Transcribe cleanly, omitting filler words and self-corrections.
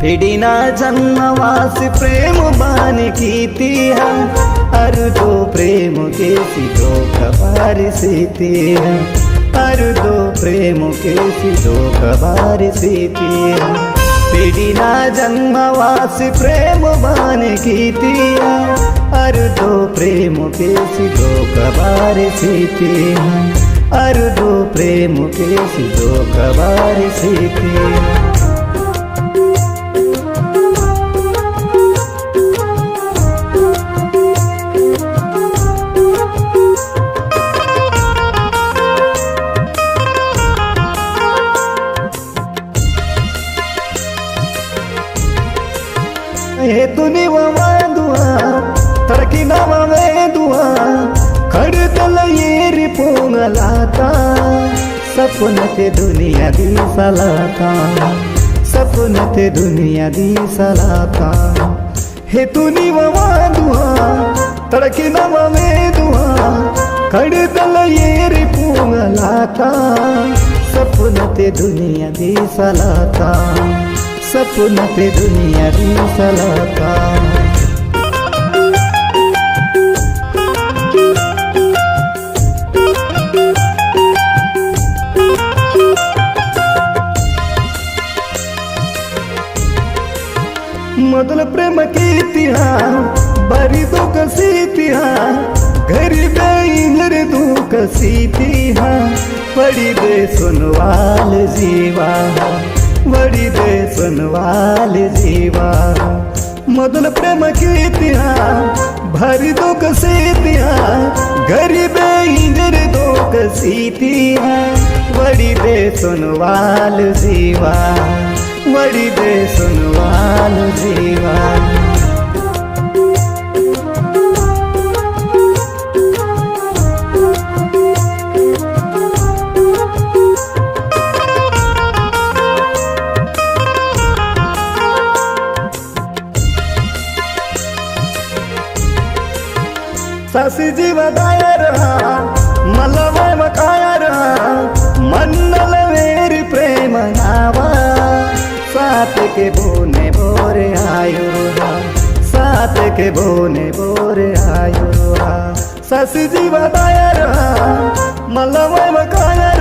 पिडिना जन्मवास प्रेम बान कीती है, अर्दो प्रेम के सिदो कबार सीती है, अर्दो प्रेम के सिदो कबार सीती है। पिडिना जन्मवास प्रेम बान कीती है, अर्दो प्रेम के सिदो कबार सीती है, अर्दो प्रेम के सिदो कबार सीती है। हे तुनी वादुआ तड़की नवा वेदुआ खड़तल येरी पोंगलाता, सपन ते दुनिया दी सलाता, सपन ते दुनिया दी सलाता। हे तुनी वादुआ तड़की नवा वेदुआ खड़तल येरी पोंगलाता, सपन ते दुनिया दी सलाता, सपन पे दुनिया दी सलाता। ಮೊದಲ ಪ್ರೇಮ ಕೀತಿಯ ಬರಿ ದುಃಖ सीतिया, घर बेर दुख सीतिया, पड़ी दे सुनवाल जीवा, बड़ी दे सुनवाल जीवा। ಮೊದಲ ಪ್ರೇಮ ಕೀತಿಯ भरी दुख सीतिया, गरीबे इंजर दुख सीतिया, बड़ी दे सुनवाल जीवा, बड़ी दे सुनवाल जीवा। ससी जीव दायर मलवय मकायर मन्नल वेरी प्रेम नावा, साथ के बोने बोरे आयो, साथ के बोने बोरे आयो। ससी जीव दायर मलवय मकायर